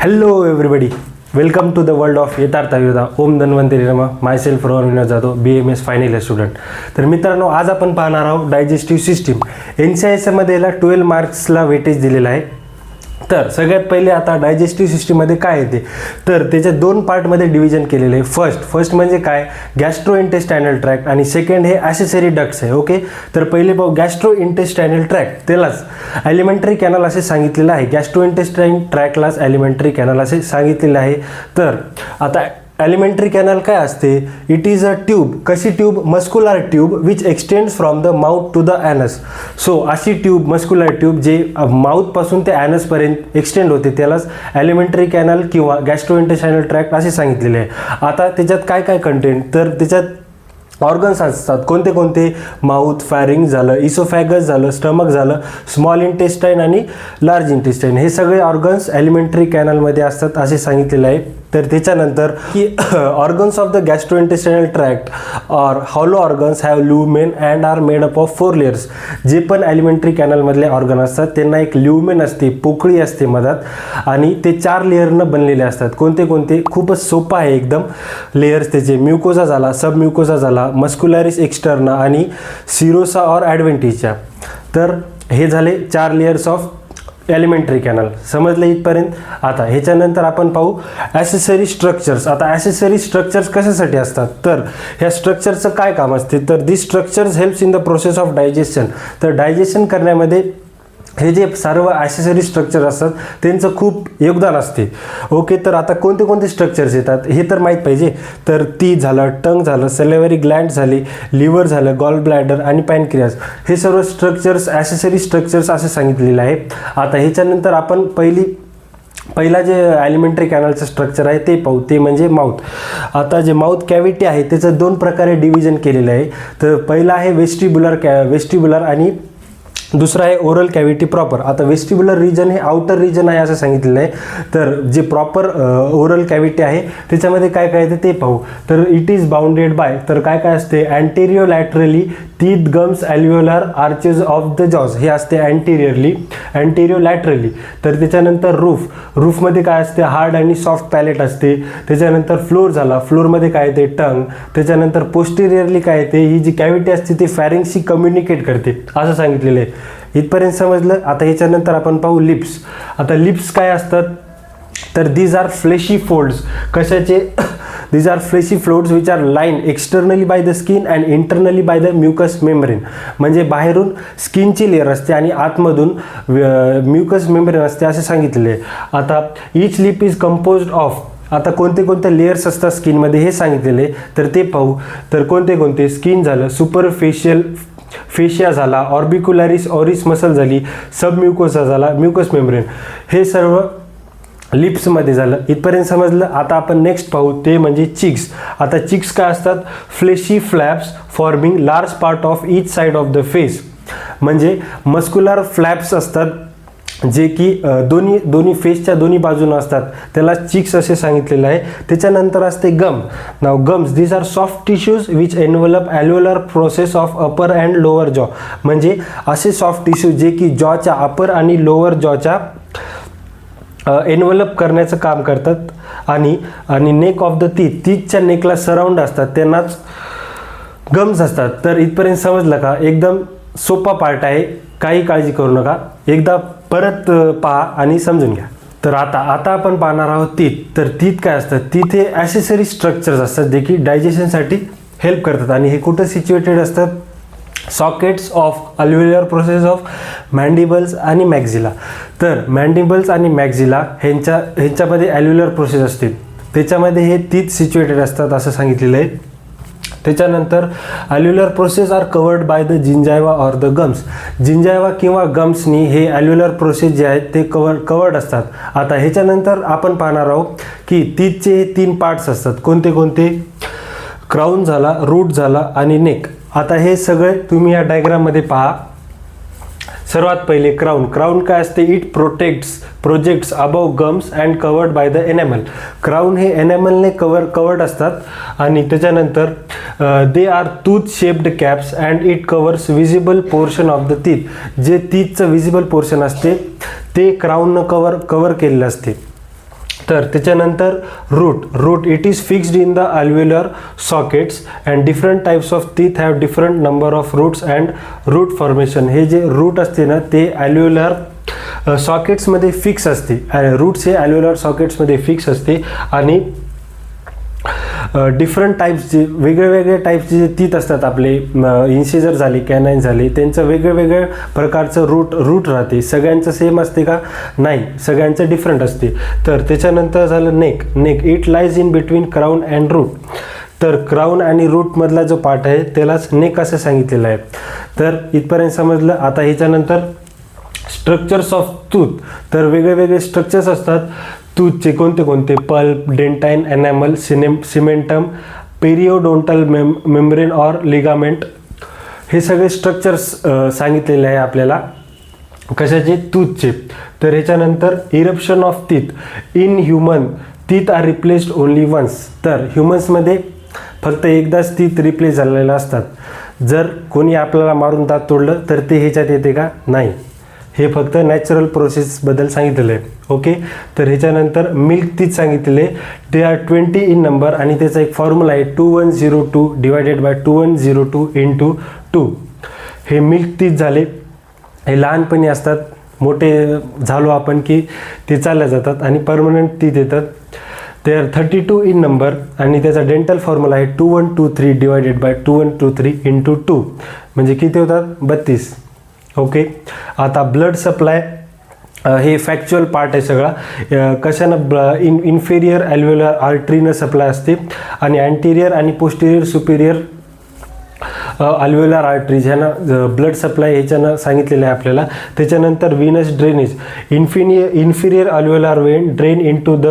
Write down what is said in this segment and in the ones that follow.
Hello everybody, welcome to the world of यथार्थ आयुर्वेदा. ओम धन्वंतरी नमा. Myself Rohan Vinod Jadhav, BMS final year student. तर मित्रांनो, आज आपण पाहणार आहोत डायजेस्टिव्ह सिस्टीम. NCIS मध्ये 12 मार्क्सला वेटेज दिलेला आहे. तर सगळ्यात पहिले आता डायजेस्टिव्ह सिस्टीममध्ये काय येते, तर त्याच्या दोन पार्टमध्ये डिव्हिजन केलेलं आहे. फर्स्ट म्हणजे काय, गॅस्ट्रो इंटेस्टायनल ट्रॅक्ट, आणि सेकंड हे ॲसेसरी डक्ट्स आहे. ओके, तर पहिले पाहू गॅस्ट्रो इंटेस्टायनल ट्रॅक्ट. त्यालाच ॲलिमेंटरी कॅनल असे सांगितलेलं आहे. गॅस्ट्रो इंटेस्टाईन ट्रॅक्टलाच ॲलिमेंटरी कॅनल असे सांगितलेलं आहे. तर आता ॲलिमेंटरी कॅनल काय असते, इट इज अ ट्यूब. कशी tube, muscular tube which extends from the mouth to the anus. So अशी ट्यूब, मस्क्युलर ट्यूब जे माउथपासून ते ॲनसपर्यंत एक्सटेंड होते, त्यालाच ॲलिमेंटरी कॅनल किंवा गॅस्ट्रोइंटेस्टायनल ट्रॅक्ट असे सांगितलेले आहे. आता त्याच्यात काय काय कंटेंट, तर त्याच्यात ऑर्गन्स असतात. कोणते कोणते, माउथ, फॅरिंग झालं, इसोफॅगस झालं, स्टमक झालं, स्मॉल इंटेस्टाईन आणि लार्ज इंटेस्टाईन, हे सगळे ऑर्गन्स ॲलिमेंटरी कॅनलमध्ये असतात असे सांगितलेलं आहे. तर त्याच्यानंतर की organs of the gastrointestinal tract or hollow organs have lumen and are made up of 4 layers. जे पण ॲलिमेंटरी कॅनलमधले ऑर्गन असतात त्यांना एक ल्युमेन असते, पोकळी असते मधात, आणि ते 4 लेअरनं बनलेले असतात. कोणते कोणते, खूपच सोपं आहे एकदम. लेयर्स त्याचे म्युकोसा झाला, सब म्युकोसा झाला, मस्क्युलॅरिस एक्स्टर्ना आणि सिरोसा ऑर ॲडव्हेंटिजच्या. तर हे झाले 4 लेयर्स ऑफ ॲलिमेंटरी कॅनल. समजलं इथपर्यंत. आता ह्याच्यानंतर आपण पाहू ॲसेसरी स्ट्रक्चर्स. आता ॲसेसरी स्ट्रक्चर्स कशासाठी असतात, तर ह्या स्ट्रक्चरचं काय काम असते, तर this structures helps in the process of digestion. तर डायजेशन करण्यामध्ये हे जे सर्व ॲसेसरी स्ट्रक्चर असतात त्यांचं खूप योगदान असते. ओके, तर आता कोणते कोणते स्ट्रक्चर्स येतात हे तर माहीत पाहिजे. तर ती झालं, टंग झालं, सॅलिव्हरी ग्लँड झाली, लिव्हर झालं, गॉल ब्लॅडर आणि पॅनक्रियास, हे सर्व स्ट्रक्चर्स ॲसेसरी स्ट्रक्चर्स असे सांगितलेलं आहे. आता ह्याच्यानंतर आपण पहिला जे ॲलिमेंटरी कॅनलचं स्ट्रक्चर आहे ते पाहू, ते म्हणजे माउथ. आता जे माउथ कॅव्हिटी आहे त्याचं 2 प्रकारे डिव्हिजन केलेलं आहे. तर पहिला आहे वेस्टिब्युलर आणि दुसरा आहे ओरल कॅव्हिटी प्रॉपर. आता वेस्टिब्युलर रिजन हे आउटर रिजन आहे असं सांगितलेलं आहे. तर जे प्रॉपर ओरल कॅव्हिटी आहे त्याच्यामध्ये काय काय येते ते पाहू. तर इट इज बाउंडेड बाय, तर काय काय असते, anterior laterally teeth, gums, alveolar arches of the jaws, हे असते अँटेरियो लॅटरली. तर त्याच्यानंतर रूफमध्ये काय असते, हार्ड आणि सॉफ्ट पॅलेट असते. त्याच्यानंतर फ्लोर झाला, फ्लोरमध्ये काय येते, टंग. त्याच्यानंतर पोस्टिरियरली काय येते, ही जी कॅव्हिटी असते ती फॅरिंगशी कम्युनिकेट करते असं सांगितलेलं आहे. इथपर्यंत समजलं. आता ह्याच्यानंतर आपण पाहू लिप्स. आता लिप्स काय असतात, तर दीज आर फ्लेशी फोल्ड्स. कशाचे, these are fleshy folds which are line externally by the skin and internally by the mucous membrane. म्हणजे बाहेरून स्किनची लेअर असते आणि आतमधून म्युकस मेम्ब्रेन असते असे सांगितलेले आहे. आता इच लिप इज कंपोज्ड ऑफ, आता कोणते कोणते लेयर्स असतात स्किनमध्ये हे सांगितलेले, तर ते पाहू. तर कोणते कोणते, स्किन झालं, फेशिया झाला, ऑर्बिक्युलॅरिस ऑरिस मसल झाली, सबम्युकोसा झाला, म्युकस मेम्ब्रेन, हे सर्व लिप्समध्ये झालं. इथपर्यंत समजलं. आता आपण नेक्स्ट पाहू ते म्हणजे चिक्स. आता चिक्स काय असतात, fleshy flaps forming large part of each side of the face. म्हणजे मस्क्युलर फ्लॅप्स असतात जे की दोन्ही फेसच्या दोन्ही बाजूने असतात, त्याला चिक्स असे सांगितलेलं आहे. त्याच्यानंतर असते गम. नाव gums, these are soft tissues which envelop alveolar process of upper and lower jaw. म्हणजे असे सॉफ्ट टिश्यू जे की जॉच्या अपर आणि लोअर जॉच्या एनव्हलप करण्याचं काम करतात. आणि नेक ऑफ द टीथच्या नेकला सराउंड असतात, त्यांनाच गम्स असतात. तर इथपर्यंत समजलं का, एकदम सोपा पार्ट आहे, काही काळजी करू नका, एकदा परत पहा आणि समजून घ्या. तर आता आपण पाहणार आहोत टीथ. तर टीथ काय असतात, टीथ हे ॲसेसरी स्ट्रक्चर्स असतात जे की डायजेशनसाठी हेल्प करतात. आणि हे कुठं सिच्युएटेड असतात, सॉकेट्स ऑफ अल्व्हिओलर प्रोसेस ऑफ मॅन्डिबल्स आणि मॅक्झिला. तर मॅन्डिबल्स आणि मॅक्झिला ह्यांच्यामध्ये ॲल्व्हिओलर प्रोसेस असते, त्याच्यामध्ये हे टीथ सिच्युएटेड असतात असं सांगितलेलं आहे. त्याच्यानंतर alveolar process are covered by the gingiva or the gums. Gingiva किंवा गम्सनी हे ॲल्व्हिओलर प्रोसेस जे आहेत ते कवर्ड असतात. आता ह्याच्यानंतर आपण पाहणार आहोत की टीथचे हे 3 पार्ट्स असतात. कोणते कोणते, क्राऊन झाला, रूट झाला आणि नेक. आता हे सगळे तुम्ही या डायग्राममध्ये पहा. सर्वात पहिले क्राऊन काय असते, it projects above gums and covered by the enamel. Crown हे एनॅमलने कवर्ड असतात. आणि त्याच्यानंतर they are tooth shaped caps and it covers visible portion of the teeth. जे टीथचं विजिबल पोर्शन असते ते क्राऊननं कवर केलेलं असते. तर त्याच्यानंतर root it is fixed in the alveolar sockets and different types of teeth have different number of roots and root formation. हे जे रूट असते ना ते अल्व्हेोलर सॉकेट्समध्ये फिक्स असते. रूट्स हे अल्व्हेोलर सॉकेट्समध्ये फिक्स असते आणि डिफरंट टाईप्सचे वेगळे टाईप्सचे जे टीथ असतात आपले इन्सिजर झाले कॅनाइन झाले त्यांचं वेगळ्या प्रकारचं रूट राहते. सगळ्यांचं सेम असते का? नाही, सगळ्यांचं डिफरंट असते. तर त्याच्यानंतर झालं neck it lies in between crown and root. तर क्राऊन आणि रूटमधला जो पार्ट आहे त्यालाच नेक असं सांगितलेलं आहे. तर इथपर्यंत समजलं. आता ह्याच्यानंतर स्ट्रक्चर्स ऑफ टूथ. तर वेगळे स्ट्रक्चर्स असतात टूथचे. कोणते? Pulp, dentine, enamel, cementum, periodontal membrane or ligament. हे सगळे स्ट्रक्चर्स सांगितलेले आहे आपल्याला. कशाचे? टूथचे. तर ह्याच्यानंतर eruption of teeth. In human teeth are replaced only once. तर ह्युमन्समध्ये फक्त एकदाच टीथ रिप्लेस झालेलं असतात. जर कोणी आपल्याला मारून दात तोडलं तर ते ह्याच्यात येते का? नाही. हे फक्त नॅचरल प्रोसेसबद्दल सांगितलेलं आहे. ओके. तर ह्याच्यानंतर मिल्क टीथ सांगितलेले. ते आर 20 इन नंबर आणि त्याचा एक फॉर्म्युला आहे 2102 डिवायडेड बाय 2102 इंटू 2. हे मिल्क टीथ झाले. हे लहानपणी असतात. मोठे झालो आपण की ते चालल्या जातात आणि परमनंट टीथ येतात. ते आर 32 इन नंबर आणि त्याचा डेंटल फॉर्म्युला आहे 2123 डिवायडेड बाय 2123 इंटू 2. म्हणजे किती होतात? 32. ओके. आता ब्लड सप्लाय हे फॅक्च्युअल पार्ट आहे सगळा. कशानं? इन्फेरियर अल्व्हेोलर आर्टरीनं सप्लाय असते आणि अँटेरियर आणि पोस्टेरियर सुपेरियर अल्व्हेोलर आर्टरीज ह्यांना ब्लड सप्लाय ह्याच्यानं सांगितलेलं आहे आपल्याला. त्याच्यानंतर venous drainage. Inferior alveolar vein drain into the.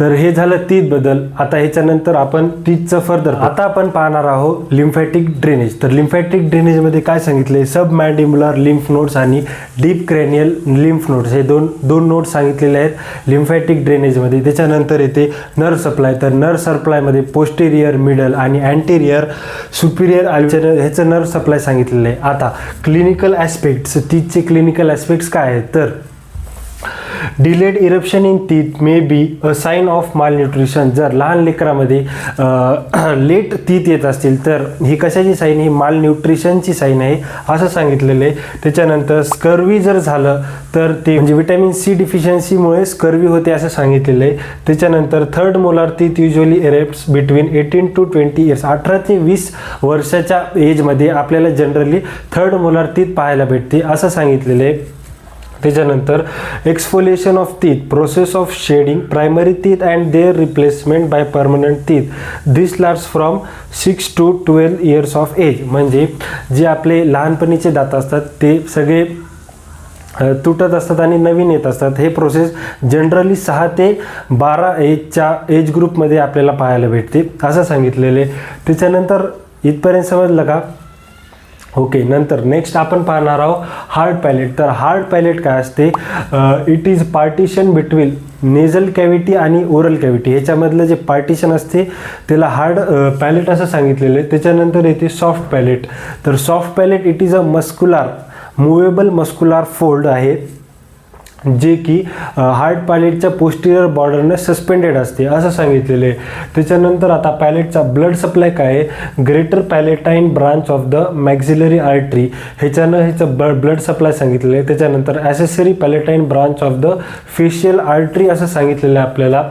तर हे झालं टीथबद्दल. आता ह्याच्यानंतर आपण टीथचं फर्दर. आता आपण पाहणार आहोत लिम्फॅटिक ड्रेनेज. तर लिम्फॅटिक ड्रेनेजमध्ये काय सांगितले? सब मॅन्डिब्युलर लिम्फ नोड्स आणि डीप क्रॅनियल लिम्फ नोड्स हे दोन नोड्स सांगितलेले आहेत लिम्फॅटिक ड्रेनेजमध्ये. त्याच्यानंतर येते नर्व सप्लाय. तर नर्व सप्लायमध्ये पोस्टेरियर, मिडल आणि अँटेरियर सुपिरियर ह्याचं नर्व सप्लाय सांगितलेलं आहे. आता क्लिनिकल ॲस्पेक्ट्स. टीथचे क्लिनिकल ॲस्पेक्ट्स काय आहेत? तर delayed eruption in teeth may be a sign of malnutrition. जर लहान लेकरामध्ये लेट टीथ येत असतील तर ही कशाची साईन? ही मालन्यूट्रिशनची साईन आहे असं सांगितलेलं आहे. त्याच्यानंतर स्कर्वी जर झालं तर ते म्हणजे विटॅमिन सी डिफिशियन्सीमुळे स्कर्वी होते असं सांगितलेलं आहे. त्याच्यानंतर third molar teeth usually erupts between 18 to 20 years. 18 ते 20 वर्षाच्या एजमध्ये आपल्याला जनरली थर्ड मोलार टीथ पाहायला भेटते असं सांगितलेलं आहे. त्याच्यानंतर exfoliation of teeth. Process of shedding primary teeth and their replacement by permanent teeth. This last from 6 to 12 years of age. म्हणजे जे आपले लहानपणीचे दात असतात ते सगळे तुटत असतात आणि नवीन येत असतात. हे प्रोसेस जनरली 6 ते 12 एजच्या एज ग्रुपमध्ये आपल्याला पाहायला भेटते असं सांगितलेले. त्याच्यानंतर इथपर्यंत समजलं का? ओके. नंतर नेक्स्ट आपण पाहणार आहोत हार्ड पॅलेट. तर हार्ड पॅलेट काय असते? It is partition between nasal cavity आणि ओरल कॅव्हिटी. ह्याच्यामधलं जे पार्टिशन असते त्याला हार्ड पॅलेट असं सांगितलेलं आहे. त्याच्यानंतर येते सॉफ्ट पॅलेट. तर soft palate it is a muscular movable muscular fold आहे जे की हार्ड पॅलेटच्या पोस्टिरियर बॉर्डरने सस्पेंडेड असते असं सांगितलेलं आहे. त्याच्यानंतर आता पॅलेटचा ब्लड सप्लाय काय आहे? Greater palatine branch of the maxillary artery ह्याचं ब्लड सप्लाय सांगितलेलं आहे. त्याच्यानंतर accessory palatine branch of the facial artery असं सांगितलेलं आहे आपल्याला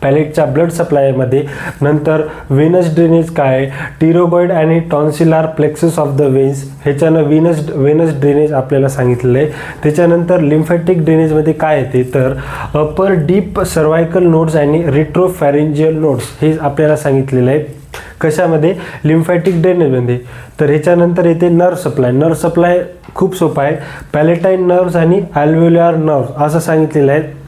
पॅलेटच्या ब्लड सप्लायमध्ये. नंतर व्हेनस ड्रेनेज काय आहे? टिरोबॉइड आणि tonsillar plexus of the veins ह्याच्यानं व्हेनस ड्रेनेज आपल्याला सांगितलेलं आहे. त्याच्यानंतर लिम्फॅटिक ड्रेनेजमध्ये काय येते? तर अपर डीप सर्वायकल नोड्स आणि रिट्रोफॅरेंजियल नोड्स हे आपल्याला सांगितलेलं आहे. कशामध्ये? लिम्फॅटिक ड्रेनेजमध्ये. तर ह्याच्यानंतर येते नर्व सप्लाय. नर्व सप्लाय खूप सोपा आहे. पॅलेटाईन नर्व्स आणि अल्व्हेोलर नर्व्स असं सांगितलेलं आहे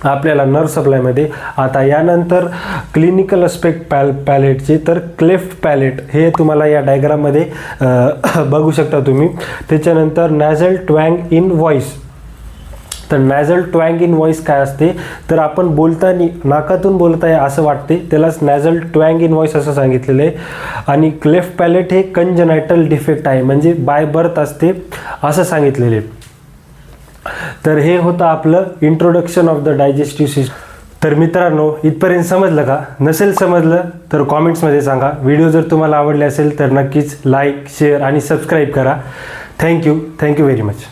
आपल्याला नर्व सप्लायमध्ये. आता यानंतर क्लिनिकल अस्पेक्ट पॅलेटचे. तर क्लेफ्ट पॅलेट हे तुम्हाला या डायग्राममध्ये बघू शकता तुम्ही. त्याच्यानंतर नॅझल ट्वँग इन व्हॉइस. तर नॅझल ट्वँग इन व्हॉइस काय असते? तर आपण बोलताना नाकातून बोलत आहे असं वाटते त्यालाच नॅझल ट्वँग इन व्हॉइस असं सांगितलेलं आहे. आणि क्लेफ्ट पॅलेट हे कंजनायटल डिफेक्ट आहे म्हणजे बाय बर्थ असते असं सांगितलेले. तर हे होतं आपलं introduction of the digestive system. तर मित्रांनो, इथपर्यंत समजलं का? नसेल समजलं तर कॉमेंट्समध्ये सांगा. व्हिडिओ जर तुम्हाला आवडले असेल तर नक्कीच लाईक, शेअर आणि सबस्क्राईब करा. Thank you very much.